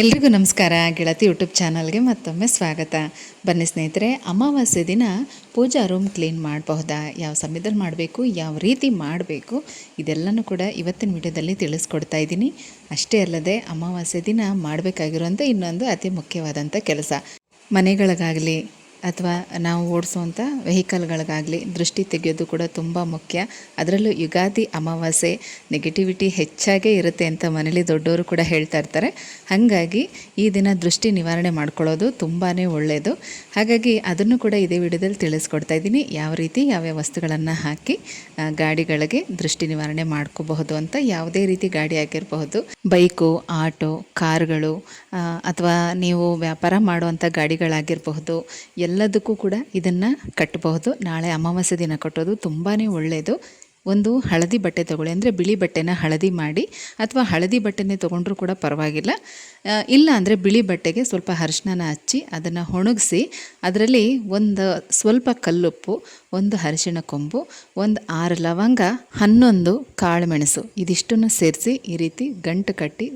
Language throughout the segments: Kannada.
ಎಲ್ರಿಗೂ ನಮಸ್ಕಾರ. ಗೆಳತಿ ಯೂಟ್ಯೂಬ್ ಚಾನಲ್ಗೆ ಮತ್ತೊಮ್ಮೆ ಸ್ವಾಗತ. ಬನ್ನಿ ಸ್ನೇಹಿತರೆ, ಅಮಾವಾಸ್ಯೆ ದಿನ ಪೂಜಾ ರೂಮ್ ಕ್ಲೀನ್ ಮಾಡಬಹುದಾ, ಯಾವ ಸಮಯದಲ್ಲಿ ಮಾಡಬೇಕು, ಯಾವ ರೀತಿ ಮಾಡಬೇಕು, ಇದೆಲ್ಲನೂ ಕೂಡ ಇವತ್ತಿನ ವಿಡಿಯೋದಲ್ಲಿ ತಿಳಿಸ್ಕೊಡ್ತಾ ಇದ್ದೀನಿ. ಅಷ್ಟೇ ಅಲ್ಲದೆ ಅಮಾವಾಸ್ಯೆ ದಿನ ಮಾಡಬೇಕಾಗಿರುವಂಥ ಇನ್ನೊಂದು ಅತಿ ಮುಖ್ಯವಾದಂಥ ಕೆಲಸ, ಮನೆಗಳಿಗಾಗಲಿ ಅಥವಾ ನಾವು ಓಡಿಸುವಂಥ ವೆಹಿಕಲ್ಗಳಿಗಾಗಲಿ ದೃಷ್ಟಿ ತೆಗೆಯೋದು ಕೂಡ ತುಂಬ ಮುಖ್ಯ. ಅದರಲ್ಲೂ ಯುಗಾದಿ ಅಮಾವಾಸ್ಯೆ ನೆಗೆಟಿವಿಟಿ ಹೆಚ್ಚಾಗೇ ಇರುತ್ತೆ ಅಂತ ಮನೇಲಿ ದೊಡ್ಡವರು ಕೂಡ ಹೇಳ್ತಾ ಇರ್ತಾರೆ. ಹಾಗಾಗಿ ಈ ದಿನ ದೃಷ್ಟಿ ನಿವಾರಣೆ ಮಾಡ್ಕೊಳ್ಳೋದು ತುಂಬಾ ಒಳ್ಳೆಯದು. ಹಾಗಾಗಿ ಅದನ್ನು ಕೂಡ ಇದೇ ವಿಡಿಯೋದಲ್ಲಿ ತಿಳಿಸ್ಕೊಡ್ತಾ ಇದ್ದೀನಿ, ಯಾವ ರೀತಿ ಯಾವ್ಯಾವ ವಸ್ತುಗಳನ್ನು ಹಾಕಿ ಗಾಡಿಗಳಿಗೆ ದೃಷ್ಟಿ ನಿವಾರಣೆ ಮಾಡ್ಕೋಬಹುದು ಅಂತ. ಯಾವುದೇ ರೀತಿ ಗಾಡಿ ಆಗಿರಬಹುದು, ಬೈಕು, ಆಟೋ, ಕಾರುಗಳು ಅಥವಾ ನೀವು ವ್ಯಾಪಾರ ಮಾಡುವಂಥ ಗಾಡಿಗಳಾಗಿರಬಹುದು, ಎಲ್ಲದಕ್ಕೂ ಕೂಡ ಇದನ್ನು ಕಟ್ಟಬಹುದು. ನಾಳೆ ಅಮಾವಾಸ್ಯೆ ದಿನ ಕಟ್ಟೋದು ತುಂಬಾ ಒಳ್ಳೆಯದು. ಒಂದು ಹಳದಿ ಬಟ್ಟೆ ತೊಗೊಳ್ಳಿ, ಅಂದರೆ ಬಿಳಿ ಬಟ್ಟೆನ ಹಳದಿ ಮಾಡಿ, ಅಥವಾ ಹಳದಿ ಬಟ್ಟೆನೇ ತೊಗೊಂಡ್ರೂ ಕೂಡ ಪರವಾಗಿಲ್ಲ. ಇಲ್ಲ ಅಂದರೆ ಬಿಳಿ ಬಟ್ಟೆಗೆ ಸ್ವಲ್ಪ ಅರಿಶಿನ ಹಚ್ಚಿ ಅದನ್ನು ಒಣಗಿಸಿ, ಅದರಲ್ಲಿ ಒಂದು ಸ್ವಲ್ಪ ಕಲ್ಲುಪ್ಪು, ಒಂದು ಅರಿಶಿಣ ಕೊಂಬು, ಒಂದು 6 ಲವಂಗ, 11 ಕಾಳು ಮೆಣಸು, ಇದಿಷ್ಟನ್ನು ಸೇರಿಸಿ ಈ ರೀತಿ ಗಂಟು ಕಟ್ಟಿ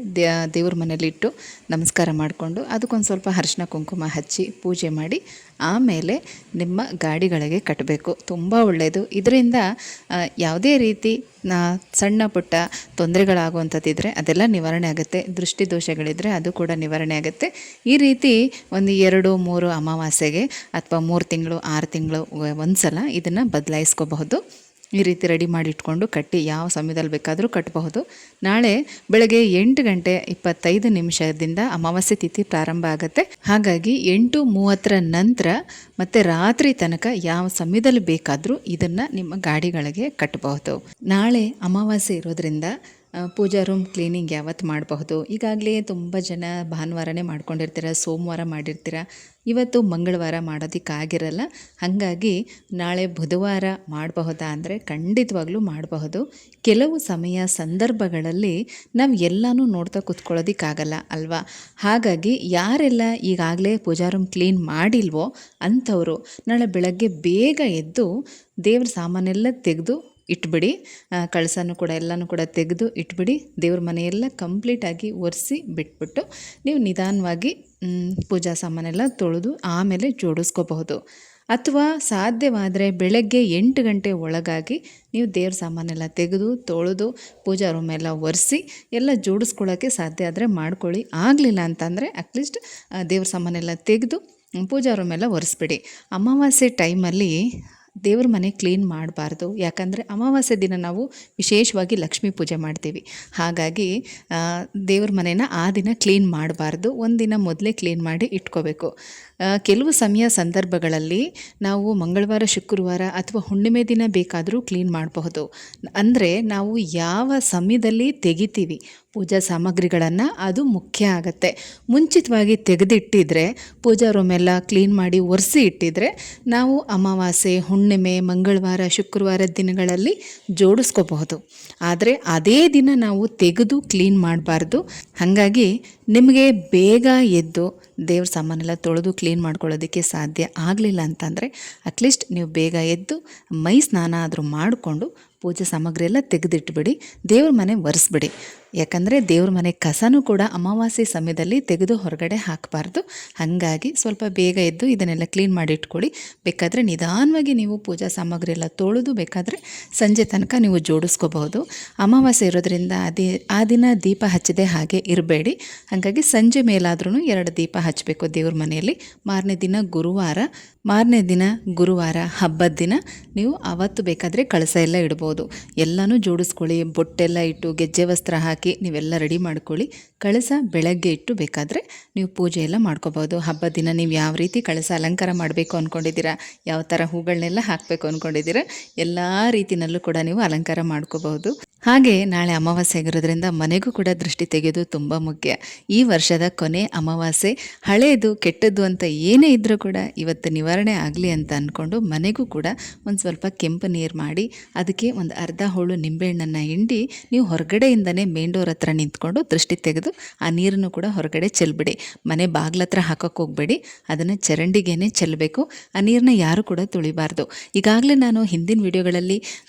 ದೇವ್ರ ಮನೇಲಿಟ್ಟು ನಮಸ್ಕಾರ ಮಾಡಿಕೊಂಡು ಅದಕ್ಕೊಂದು ಸ್ವಲ್ಪ ಅರಿಶಿನ ಕುಂಕುಮ ಹಚ್ಚಿ ಪೂಜೆ ಮಾಡಿ ಆಮೇಲೆ ನಿಮ್ಮ ಗಾಡಿಗಳಿಗೆ ಕಟ್ಟಬೇಕು. ತುಂಬ ಒಳ್ಳೆಯದು. ಇದರಿಂದ ಯಾವುದೇ ರೀತಿ ಸಣ್ಣ ಪುಟ್ಟ ತೊಂದರೆಗಳಾಗುವಂಥದ್ದಿದ್ದರೆ ಅದೆಲ್ಲ ನಿವಾರಣೆ ಆಗುತ್ತೆ. ದೃಷ್ಟಿ ದೋಷಗಳಿದ್ದರೆ ಅದು ಕೂಡ ನಿವಾರಣೆ ಆಗುತ್ತೆ. ಈ ರೀತಿ ಒಂದು 2-3 ಅಮಾವಾಸ್ಯೆಗೆ ಅಥವಾ 3 ತಿಂಗಳು 6 ತಿಂಗಳು ಒಂದು ಸಲ ಇದನ್ನು ಬದಲಾಯಿಸ್ಕೋಬಹುದು. ಈ ರೀತಿ ರೆಡಿ ಮಾಡಿ ಇಟ್ಕೊಂಡು ಕಟ್ಟಿ ಯಾವ ಸಮಯದಲ್ಲಿ ಬೇಕಾದರೂ ಕಟ್ಟಬಹುದು. ನಾಳೆ ಬೆಳಗ್ಗೆ 8:25 ಅಮಾವಾಸ್ಯೆ ತಿಥಿ ಪ್ರಾರಂಭ ಆಗುತ್ತೆ. ಹಾಗಾಗಿ 8:30 ನಂತರ ಮತ್ತು ರಾತ್ರಿ ತನಕ ಯಾವ ಸಮಯದಲ್ಲಿ ಬೇಕಾದರೂ ಇದನ್ನು ನಿಮ್ಮ ಗಾಡಿಗಳಿಗೆ ಕಟ್ಟಬಹುದು. ನಾಳೆ ಅಮಾವಾಸ್ಯೆ ಇರೋದ್ರಿಂದ ಪೂಜಾ ರೂಮ್ ಕ್ಲೀನಿಂಗ್ ಯಾವತ್ತು ಮಾಡಬಹುದು. ಈಗಾಗಲೇ ತುಂಬ ಜನ ಭಾನುವಾರನೇ ಮಾಡ್ಕೊಂಡಿರ್ತೀರ, ಸೋಮವಾರ ಮಾಡಿರ್ತೀರ, ಇವತ್ತು ಮಂಗಳವಾರ ಮಾಡೋದಕ್ಕಾಗಿರಲ್ಲ. ಹಾಗಾಗಿ ನಾಳೆ ಬುಧವಾರ ಮಾಡಬಹುದಾ ಅಂದರೆ ಖಂಡಿತವಾಗ್ಲೂ ಮಾಡಬಹುದು. ಕೆಲವು ಸಮಯ ಸಂದರ್ಭಗಳಲ್ಲಿ ನಾವು ಎಲ್ಲನೂ ನೋಡ್ತಾ ಕೂತ್ಕೊಳ್ಳೋದಕ್ಕಾಗಲ್ಲ ಅಲ್ವಾ. ಹಾಗಾಗಿ ಯಾರೆಲ್ಲ ಈಗಾಗಲೇ ಪೂಜಾ ರೂಮ್ ಕ್ಲೀನ್ ಮಾಡಿಲ್ವೋ ಅಂಥವರು ನಾಳೆ ಬೆಳಗ್ಗೆ ಬೇಗ ಎದ್ದು ದೇವ್ರ ಸಾಮಾನೆಲ್ಲ ತೆಗೆದು ಇಟ್ಬಿಡಿ. ಕಳಸನೂ ಕೂಡ ಎಲ್ಲನೂ ಕೂಡ ತೆಗೆದು ಇಟ್ಬಿಡಿ. ದೇವ್ರ ಮನೆಯೆಲ್ಲ ಕಂಪ್ಲೀಟಾಗಿ ಒರೆಸಿ ಬಿಟ್ಬಿಟ್ಟು ನೀವು ನಿಧಾನವಾಗಿ ಪೂಜಾ ಸಾಮಾನೆಲ್ಲ ತೊಳೆದು ಆಮೇಲೆ ಜೋಡಿಸ್ಕೋಬಹುದು. ಅಥವಾ ಸಾಧ್ಯವಾದರೆ ಬೆಳಗ್ಗೆ 8 ಗಂಟೆ ಒಳಗಾಗಿ ನೀವು ದೇವ್ರ ಸಾಮಾನೆಲ್ಲ ತೆಗೆದು ತೊಳೆದು ಪೂಜಾ ರೂಮೆಲ್ಲ ಒರೆಸಿ ಎಲ್ಲ ಜೋಡಿಸ್ಕೊಳ್ಳೋಕ್ಕೆ ಸಾಧ್ಯ ಆದರೆ ಮಾಡ್ಕೊಳ್ಳಿ. ಆಗಲಿಲ್ಲ ಅಂತಂದರೆ ಅಟ್ಲೀಸ್ಟ್ ದೇವ್ರ ಸಾಮಾನೆಲ್ಲ ತೆಗೆದು ಪೂಜಾ ರೂಮೆಲ್ಲ ಒರೆಸ್ಬಿಡಿ. ಅಮಾವಾಸ್ಯೆ ಟೈಮಲ್ಲಿ ದೇವ್ರ ಮನೆ ಕ್ಲೀನ್ ಮಾಡಬಾರ್ದು. ಯಾಕಂದರೆ ಅಮಾವಾಸ್ಯೆ ದಿನ ನಾವು ವಿಶೇಷವಾಗಿ ಲಕ್ಷ್ಮೀ ಪೂಜೆ ಮಾಡ್ತೀವಿ. ಹಾಗಾಗಿ ದೇವ್ರ ಮನೇನ ಆ ದಿನ ಕ್ಲೀನ್ ಮಾಡಬಾರ್ದು. ಒಂದಿನ ಮೊದಲೇ ಕ್ಲೀನ್ ಮಾಡಿ ಇಟ್ಕೋಬೇಕು. ಕೆಲವು ಸಂದರ್ಭಗಳಲ್ಲಿ ನಾವು ಮಂಗಳವಾರ, ಶುಕ್ರವಾರ ಅಥವಾ ಹುಣ್ಣಿಮೆ ದಿನ ಬೇಕಾದರೂ ಕ್ಲೀನ್ ಮಾಡಬಹುದು. ಅಂದರೆ ನಾವು ಯಾವ ಸಮಯದಲ್ಲಿ ತೆಗಿತೀವಿ ಪೂಜಾ ಸಾಮಗ್ರಿಗಳನ್ನು, ಅದು ಮುಖ್ಯ ಆಗುತ್ತೆ. ಮುಂಚಿತವಾಗಿ ತೆಗೆದಿಟ್ಟಿದ್ರೆ, ಪೂಜಾ ರೂಮೆಲ್ಲ ಕ್ಲೀನ್ ಮಾಡಿ ಒರೆಸಿ ಇಟ್ಟಿದ್ರೆ ನಾವು ಅಮಾವಾಸ್ಯೆ, ಹುಣ್ಣಿಮೆ, ಮಂಗಳವಾರ, ಶುಕ್ರವಾರದ ದಿನಗಳಲ್ಲಿ ಜೋಡಿಸ್ಕೋಬಹುದು. ಆದರೆ ಅದೇ ದಿನ ನಾವು ತೆಗೆದು ಕ್ಲೀನ್ ಮಾಡಬಾರ್ದು. ಹಾಗಾಗಿ ನಿಮಗೆ ಬೇಗ ಎದ್ದು ದೇವ್ರ ಸಾಮಾನೆಲ್ಲ ತೊಳೆದು ಕ್ಲೀನ್ ಮಾಡ್ಕೊಳ್ಳೋದಕ್ಕೆ ಸಾಧ್ಯ ಆಗಲಿಲ್ಲ ಅಂತಂದರೆ ಅಟ್ಲೀಸ್ಟ್ ನೀವು ಬೇಗ ಎದ್ದು ಮೈ ಸ್ನಾನ ಆದರೂ ಮಾಡಿಕೊಂಡು ಪೂಜೆ ಸಾಮಗ್ರಿ ಎಲ್ಲ ತೆಗೆದಿಟ್ಬಿಡಿ, ದೇವ್ರ ಮನೆ ಒರೆಸ್ಬಿಡಿ. ಯಾಕಂದರೆ ದೇವ್ರ ಮನೆ ಕಸನೂ ಕೂಡ ಅಮಾವಾಸ್ಯೆ ಸಮಯದಲ್ಲಿ ತೆಗೆದು ಹೊರಗಡೆ ಹಾಕಬಾರ್ದು. ಹಾಗಾಗಿ ಸ್ವಲ್ಪ ಬೇಗ ಎದ್ದು ಇದನ್ನೆಲ್ಲ ಕ್ಲೀನ್ ಮಾಡಿ ಇಟ್ಕೊಳ್ಳಿ. ಬೇಕಾದರೆ ನಿಧಾನವಾಗಿ ನೀವು ಪೂಜಾ ಸಾಮಗ್ರಿ ಎಲ್ಲ ತೊಳೆದು ಬೇಕಾದರೆ ಸಂಜೆ ತನಕ ನೀವು ಜೋಡಿಸ್ಕೋಬಹುದು. ಅಮಾವಾಸ್ಯೆ ಇರೋದ್ರಿಂದ ಆ ದಿನ ದೀಪ ಹಚ್ಚದೆ ಹಾಗೆ ಇರಬೇಡಿ. ಹಾಗಾಗಿ ಸಂಜೆ ಮೇಲಾದ್ರೂ 2 ದೀಪ ಹಚ್ಚಬೇಕು ದೇವ್ರ ಮನೆಯಲ್ಲಿ. ಮಾರನೇ ದಿನ ಗುರುವಾರ ಹಬ್ಬದ ದಿನ ನೀವು ಆವತ್ತು ಬೇಕಾದರೆ ಕಳಸ ಎಲ್ಲ ಇಡ್ಬೋದು. ಎಲ್ಲನೂ ಜೋಡಿಸ್ಕೊಳ್ಳಿ, ಬೊಟ್ಟೆಲ್ಲ ಇಟ್ಟು ಗೆಜ್ಜೆ ವಸ್ತ್ರ ಹಾಕಿ ನೀವೆಲ್ಲ ರೆಡಿ ಮಾಡ್ಕೊಳ್ಳಿ. ಕಳಸ ಬೆಳಗ್ಗೆ ಇಟ್ಟು ಬೇಕಾದರೆ ನೀವು ಪೂಜೆ ಎಲ್ಲ ಮಾಡ್ಕೋಬೋದು. ಹಬ್ಬದ ದಿನ ನೀವು ಯಾವ ರೀತಿ ಕಳಸ ಅಲಂಕಾರ ಮಾಡಬೇಕು ಅಂದ್ಕೊಂಡಿದ್ದೀರಾ, ಯಾವ ಥರ ಹೂಗಳನ್ನೆಲ್ಲ ಹಾಕಬೇಕು ಅಂದ್ಕೊಂಡಿದ್ದೀರಾ, ಎಲ್ಲ ರೀತಿಯಲ್ಲೂ ಕೂಡ ನೀವು ಅಲಂಕಾರ ಮಾಡ್ಕೋಬಹುದು. ಹಾಗೆ ನಾಳೆ ಅಮಾವಾಸ್ಯೆ ಆಗಿರೋದ್ರಿಂದ ಮನೆಗೂ ಕೂಡ ದೃಷ್ಟಿ ತೆಗೆಯೋದು ತುಂಬ ಮುಖ್ಯ. ಈ ವರ್ಷದ ಕೊನೆ ಅಮಾವಾಸ್ಯೆ, ಹಳೆಯದು ಕೆಟ್ಟದ್ದು ಅಂತ ಏನೇ ಇದ್ದರೂ ಕೂಡ ಇವತ್ತು ನಿವಾರಣೆ ಆಗಲಿ ಅಂತ ಅಂದ್ಕೊಂಡು ಮನೆಗೂ ಕೂಡ ಒಂದು ಸ್ವಲ್ಪ ಕೆಂಪು ನೀರು ಮಾಡಿ ಅದಕ್ಕೆ ಒಂದು ಅರ್ಧ ಹೋಳು ನಿಂಬೆಹಣ್ಣನ್ನು ಹಿಂಡಿ ನೀವು ಹೊರಗಡೆಯಿಂದನೇ ಮೇನ್ ಡೋರ್ ಹತ್ರ ನಿಂತ್ಕೊಂಡು ದೃಷ್ಟಿ ತೆಗೆದು ಆ ನೀರನ್ನು ಕೂಡ ಹೊರಗಡೆ ಚೆಲ್ಬಿಡಿ. ಮನೆ ಬಾಗ್ಲ ಹತ್ರ ಹಾಕೋಕ್ಕೆ ಹೋಗಬೇಡಿ, ಅದನ್ನು ಚರಂಡಿಗೇನೆ ಚೆಲ್ಲಬೇಕು. ಆ ನೀರನ್ನ ಯಾರು ಕೂಡ ತುಳಿಬಾರ್ದು. ಈಗಾಗಲೇ ನಾನು ಹಿಂದಿನ ವಿಡಿಯೋಗಳಲ್ಲಿ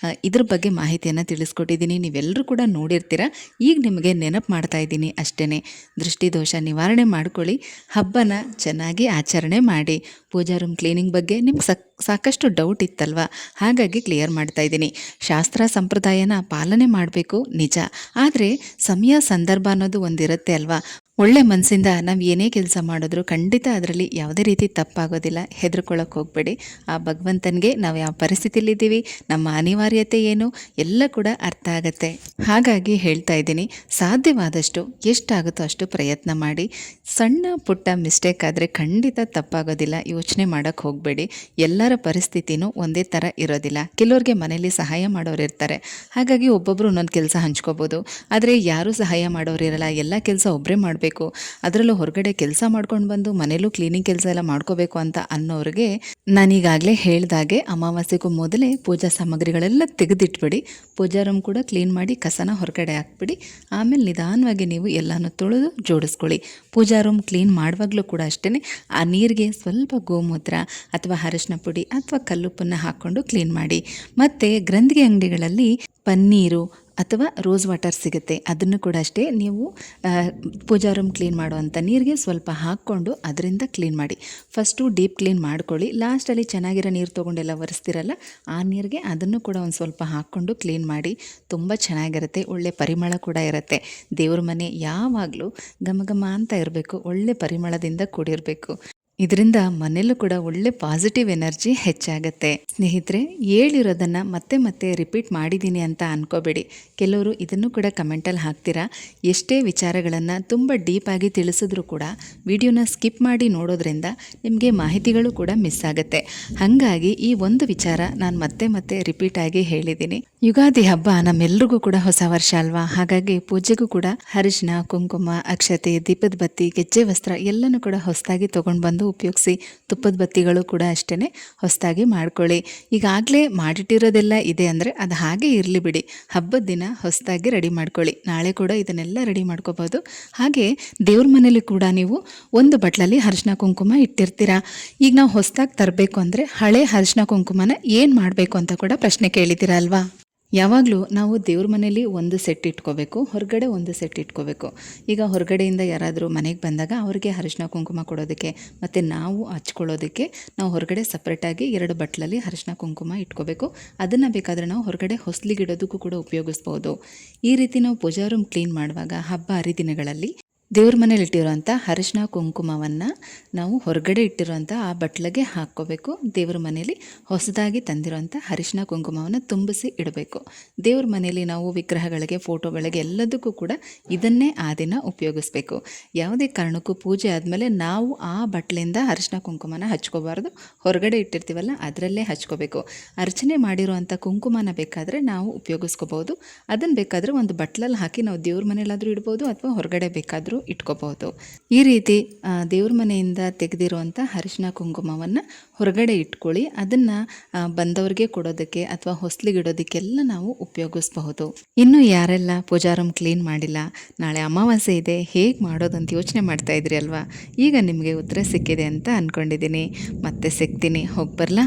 ಇದ್ರ ಬಗ್ಗೆ ಮಾಹಿತಿಯನ್ನು ತಿಳಿಸ್ಕೊಟ್ಟಿದ್ದೀನಿ. ನೀವೆಲ್ಲರೂ ಕೂಡ ನೋಡಿರ್ತೀರ. ಈಗ ನಿಮಗೆ ನೆನಪು ಮಾಡ್ತಾ ಇದ್ದೀನಿ ಅಷ್ಟೇ. ದೃಷ್ಟಿದೋಷ ನಿವಾರಣೆ ಮಾಡ್ಕೊಳ್ಳಿ, ಹಬ್ಬನ ಚೆನ್ನಾಗಿ ಆಚರಣೆ ಮಾಡಿ. ಪೂಜಾ ರೂಮ್ ಕ್ಲೀನಿಂಗ್ ಬಗ್ಗೆ ನಿಮ್ಗೆ ಸಾಕಷ್ಟು ಡೌಟ್ ಇತ್ತಲ್ವ, ಹಾಗಾಗಿ ಕ್ಲಿಯರ್ ಮಾಡ್ತಾ ಇದ್ದೀನಿ. ಶಾಸ್ತ್ರ ಸಂಪ್ರದಾಯನ ಪಾಲನೆ ಮಾಡಬೇಕು ನಿಜ, ಆದರೆ ಸಮಯ ಸಂದರ್ಭ ಅನ್ನೋದು ಒಂದಿರುತ್ತೆ ಅಲ್ವಾ. ಒಳ್ಳೆ ಮನಸ್ಸಿಂದ ನಾವು ಏನೇ ಕೆಲಸ ಮಾಡಿದ್ರು ಖಂಡಿತ ಅದರಲ್ಲಿ ಯಾವುದೇ ರೀತಿ ತಪ್ಪಾಗೋದಿಲ್ಲ. ಹೆದರ್ಕೊಳ್ಳೋಕೆ ಹೋಗಬೇಡಿ. ಆ ಭಗವಂತನಿಗೆ ನಾವು ಯಾವ ಪರಿಸ್ಥಿತಿಲಿದ್ದೀವಿ, ನಮ್ಮ ಅನಿವಾರ್ಯತೆ ಏನು ಎಲ್ಲ ಕೂಡ ಅರ್ಥ ಆಗುತ್ತೆ. ಹಾಗಾಗಿ ಹೇಳ್ತಾ ಇದ್ದೀನಿ, ಸಾಧ್ಯವಾದಷ್ಟು ಎಷ್ಟಾಗುತ್ತೋ ಅಷ್ಟು ಪ್ರಯತ್ನ ಮಾಡಿ. ಸಣ್ಣ ಪುಟ್ಟ ಮಿಸ್ಟೇಕ್ ಆದರೆ ಖಂಡಿತ ತಪ್ಪಾಗೋದಿಲ್ಲ, ಯೋಚನೆ ಮಾಡೋಕ್ಕೆ ಹೋಗಬೇಡಿ. ಎಲ್ಲರ ಪರಿಸ್ಥಿತಿನೂ ಒಂದೇ ಥರ ಇರೋದಿಲ್ಲ. ಕೆಲವ್ರಿಗೆ ಮನೇಲಿ ಸಹಾಯ ಮಾಡೋರು ಇರ್ತಾರೆ, ಹಾಗಾಗಿ ಒಬ್ಬೊಬ್ಬರು ಒಂದೊಂದು ಕೆಲಸ ಹಂಚ್ಕೋಬೋದು. ಆದರೆ ಯಾರೂ ಸಹಾಯ ಮಾಡೋರು ಇರಲ್ಲ, ಎಲ್ಲ ಕೆಲಸ ಒಬ್ಬರೇ ಮಾಡಬೇಕು. ಅದರಲ್ಲೂ ಹೊರಗಡೆ ಕೆಲಸ ಮಾಡ್ಕೊಂಡು ಬಂದು ಮನೇಲೂ ಕ್ಲೀನಿಂಗ್ ಕೆಲಸ ಎಲ್ಲ ಮಾಡ್ಕೋಬೇಕು ಅಂತ ಅನ್ನೋರಿಗೆ ನಾನೀಗಾಗಲೇ ಹೇಳ್ದಾಗೆ ಅಮಾವಾಸ್ಯೆಗೂ ಮೊದಲೇ ಪೂಜಾ ಸಾಮಗ್ರಿಗಳೆಲ್ಲ ತೆಗೆದಿಟ್ಬಿಡಿ. ಪೂಜಾ ರೂಮ್ ಕೂಡ ಕ್ಲೀನ್ ಮಾಡಿ ಕಸನ ಹೊರಗಡೆ ಹಾಕ್ಬಿಡಿ. ಆಮೇಲೆ ನಿಧಾನವಾಗಿ ನೀವು ಎಲ್ಲನೂ ತೊಳೆದು ಜೋಡಿಸ್ಕೊಳ್ಳಿ. ಪೂಜಾ ರೂಮ್ ಕ್ಲೀನ್ ಮಾಡುವಾಗಲೂ ಕೂಡ ಅಷ್ಟೇ, ಆ ನೀರಿಗೆ ಸ್ವಲ್ಪ ಗೋಮೂತ್ರ ಅಥವಾ ಅರಿಶಿನ ಪುಡಿ ಅಥವಾ ಕಲ್ಲುಪ್ಪನ್ನು ಹಾಕ್ಕೊಂಡು ಕ್ಲೀನ್ ಮಾಡಿ. ಮತ್ತು ಗ್ರಂಥಿಗೆ ಅಂಗಡಿಗಳಲ್ಲಿ ಪನ್ನೀರು ಅಥವಾ ರೋಸ್ ವಾಟರ್ ಸಿಗುತ್ತೆ, ಅದನ್ನು ಕೂಡ ಅಷ್ಟೇ ನೀವು ಪೂಜಾ ರೂಮ್ ಕ್ಲೀನ್ ಮಾಡುವಂಥ ನೀರಿಗೆ ಸ್ವಲ್ಪ ಹಾಕ್ಕೊಂಡು ಅದರಿಂದ ಕ್ಲೀನ್ ಮಾಡಿ. ಫಸ್ಟು ಡೀಪ್ ಕ್ಲೀನ್ ಮಾಡ್ಕೊಳ್ಳಿ, ಲಾಸ್ಟಲ್ಲಿ ಚೆನ್ನಾಗಿರೋ ನೀರು ತೊಗೊಂಡೆಲ್ಲ ಒರೆಸ್ತಿರಲ್ಲ ಆ ನೀರಿಗೆ ಅದನ್ನು ಕೂಡ ಒಂದು ಸ್ವಲ್ಪ ಹಾಕ್ಕೊಂಡು ಕ್ಲೀನ್ ಮಾಡಿ. ತುಂಬ ಚೆನ್ನಾಗಿರುತ್ತೆ, ಒಳ್ಳೆ ಪರಿಮಳ ಕೂಡ ಇರುತ್ತೆ. ದೇವ್ರ ಮನೆ ಯಾವಾಗಲೂ ಘಮ ಘಮ ಅಂತ ಇರಬೇಕು, ಒಳ್ಳೆ ಪರಿಮಳದಿಂದ ಕೂಡಿರಬೇಕು. ಇದರಿಂದ ಮನೆಯಲ್ಲೂ ಕೂಡ ಒಳ್ಳೆ ಪಾಸಿಟಿವ್ ಎನರ್ಜಿ ಹೆಚ್ಚಾಗುತ್ತೆ. ಸ್ನೇಹಿತರೆ, ಹೇಳಿರೋದನ್ನು ಮತ್ತೆ ಮತ್ತೆ ರಿಪೀಟ್ ಮಾಡಿದ್ದೀನಿ ಅಂತ ಅನ್ಕೋಬೇಡಿ. ಕೆಲವರು ಇದನ್ನು ಕೂಡ ಕಮೆಂಟಲ್ಲಿ ಹಾಕ್ತೀರಾ. ಎಷ್ಟೇ ವಿಚಾರಗಳನ್ನು ತುಂಬ ಡೀಪಾಗಿ ತಿಳಿಸಿದ್ರೂ ಕೂಡ ವಿಡಿಯೋನ ಸ್ಕಿಪ್ ಮಾಡಿ ನೋಡೋದ್ರಿಂದ ನಿಮಗೆ ಮಾಹಿತಿಗಳು ಕೂಡ ಮಿಸ್ ಆಗುತ್ತೆ. ಹಾಗಾಗಿ ಈ ಒಂದು ವಿಚಾರ ನಾನು ಮತ್ತೆ ಮತ್ತೆ ರಿಪೀಟಾಗಿ ಹೇಳಿದ್ದೀನಿ. ಯುಗಾದಿ ಹಬ್ಬ ನಮ್ಮೆಲ್ರಿಗೂ ಕೂಡ ಹೊಸ ವರ್ಷ ಅಲ್ವಾ, ಹಾಗಾಗಿ ಪೂಜೆಗೂ ಕೂಡ ಅರಿಶಿನ, ಕುಂಕುಮ, ಅಕ್ಷತೆ, ದೀಪದ ಬತ್ತಿ, ಗೆಜ್ಜೆ ವಸ್ತ್ರ ಎಲ್ಲನೂ ಕೂಡ ಹೊಸದಾಗಿ ತೊಗೊಂಡು ಬಂದು ಉಪಯೋಗಿಸಿ. ತುಪ್ಪದ ಬತ್ತಿಗಳು ಕೂಡ ಅಷ್ಟೇ ಹೊಸದಾಗಿ ಮಾಡ್ಕೊಳ್ಳಿ. ಈಗಾಗಲೇ ಮಾಡಿಟ್ಟಿರೋದೆಲ್ಲ ಇದೆ ಅಂದರೆ ಅದು ಹಾಗೆ ಇರಲಿ ಬಿಡಿ, ಹಬ್ಬದ ದಿನ ಹೊಸದಾಗಿ ರೆಡಿ ಮಾಡ್ಕೊಳ್ಳಿ. ನಾಳೆ ಕೂಡ ಇದನ್ನೆಲ್ಲ ರೆಡಿ ಮಾಡ್ಕೋಬೋದು. ಹಾಗೆ ದೇವ್ರ ಮನೇಲಿ ಕೂಡ ನೀವು ಒಂದು ಬಟ್ಲಲ್ಲಿ ಅರಿಶಿನ ಕುಂಕುಮ ಇಟ್ಟಿರ್ತೀರಾ. ಈಗ ನಾವು ಹೊಸದಾಗಿ ತರಬೇಕು ಅಂದರೆ ಹಳೆ ಅರಿಶಿನ ಕುಂಕುಮನ ಏನು ಮಾಡಬೇಕು ಅಂತ ಕೂಡ ಪ್ರಶ್ನೆ ಕೇಳಿದ್ದೀರಾ ಅಲ್ವಾ. ಯಾವಾಗಲೂ ನಾವು ದೇವ್ರ ಮನೇಲಿ ಒಂದು ಸೆಟ್ ಇಟ್ಕೋಬೇಕು, ಹೊರಗಡೆ ಒಂದು ಸೆಟ್ ಇಟ್ಕೋಬೇಕು. ಈಗ ಹೊರಗಡೆಯಿಂದ ಯಾರಾದರೂ ಮನೆಗೆ ಬಂದಾಗ ಅವ್ರಿಗೆ ಅರಿಶಿನ ಕುಂಕುಮ ಕೊಡೋದಕ್ಕೆ ಮತ್ತು ನಾವು ಹಚ್ಕೊಳ್ಳೋದಕ್ಕೆ ನಾವು ಹೊರಗಡೆ ಸಪ್ರೇಟಾಗಿ 2 ಬಟ್ಲಲ್ಲಿ ಅರಿಶಿನ ಕುಂಕುಮ ಇಟ್ಕೋಬೇಕು. ಅದನ್ನು ಬೇಕಾದರೆ ನಾವು ಹೊರಗಡೆ ಹೊಸ್ಲಿಗಿಡೋದಕ್ಕೂ ಕೂಡ ಉಪಯೋಗಿಸ್ಬೋದು. ಈ ರೀತಿ ನಾವು ಪೂಜಾ ರೂಮ್ ಕ್ಲೀನ್ ಮಾಡುವಾಗ ಹಬ್ಬ ಹರಿದಿನಗಳಲ್ಲಿ ದೇವ್ರ ಮನೇಲಿ ಇಟ್ಟಿರೋಂಥ ಅರಿಶಿನ ಕುಂಕುಮವನ್ನು ನಾವು ಹೊರಗಡೆ ಇಟ್ಟಿರೋಂಥ ಆ ಬಟ್ಲಿಗೆ ಹಾಕ್ಕೋಬೇಕು. ದೇವ್ರ ಮನೇಲಿ ಹೊಸದಾಗಿ ತಂದಿರೋಂಥ ಅರಿಶಿನ ಕುಂಕುಮವನ್ನು ತುಂಬಿಸಿ ಇಡಬೇಕು. ದೇವ್ರ ಮನೇಲಿ ನಾವು ವಿಗ್ರಹಗಳಿಗೆ, ಫೋಟೋಗಳಿಗೆ ಎಲ್ಲದಕ್ಕೂ ಕೂಡ ಇದನ್ನೇ ಆ ದಿನ ಉಪಯೋಗಿಸ್ಬೇಕು. ಯಾವುದೇ ಕಾರಣಕ್ಕೂ ಪೂಜೆ ಆದಮೇಲೆ ನಾವು ಆ ಬಟ್ಲಿಂದ ಅರಿಶಿನ ಕುಂಕುಮನ ಹಚ್ಕೋಬಾರ್ದು. ಹೊರಗಡೆ ಇಟ್ಟಿರ್ತೀವಲ್ಲ ಅದರಲ್ಲೇ ಹಚ್ಕೋಬೇಕು. ಅರ್ಚನೆ ಮಾಡಿರೋಂಥ ಕುಂಕುಮನ ಬೇಕಾದರೆ ನಾವು ಉಪಯೋಗಿಸ್ಕೋಬೋದು. ಅದನ್ನು ಬೇಕಾದರೆ ಒಂದು ಬಟ್ಲಲ್ಲಿ ಹಾಕಿ ನಾವು ದೇವ್ರ ಮನೇಲಾದರೂ ಇಡ್ಬೋದು ಅಥವಾ ಹೊರಗಡೆ ಬೇಕಾದರೂ ಇಟ್ಕೋಬಹುದು. ಈ ರೀತಿ ದೇವ್ರ ಮನೆಯಿಂದ ತೆಗೆದಿರುವಂಥ ಅರಿಶಿನ ಕುಂಕುಮವನ್ನು ಹೊರಗಡೆ ಇಟ್ಕೊಳ್ಳಿ. ಅದನ್ನು ಬಂದವ್ರಿಗೆ ಕೊಡೋದಕ್ಕೆ ಅಥವಾ ಹೊಸ್ಲಿಗಿಡೋದಕ್ಕೆಲ್ಲ ನಾವು ಉಪಯೋಗಿಸಬಹುದು. ಇನ್ನು ಯಾರೆಲ್ಲ ಪೂಜಾ ರೂಮ್ ಕ್ಲೀನ್ ಮಾಡಿಲ್ಲ, ನಾಳೆ ಅಮಾವಾಸ್ಯೆ ಇದೆ, ಹೇಗೆ ಮಾಡೋದಂತ ಯೋಚನೆ ಮಾಡ್ತಾ ಇದ್ರಿ ಅಲ್ವಾ. ಈಗ ನಿಮಗೆ ಉತ್ತರ ಸಿಕ್ಕಿದೆ ಅಂತ ಅಂದ್ಕೊಂಡಿದ್ದೀನಿ. ಮತ್ತೆ ಸಿಗ್ತೀನಿ, ಹೋಗಿ ಬರಲಾ.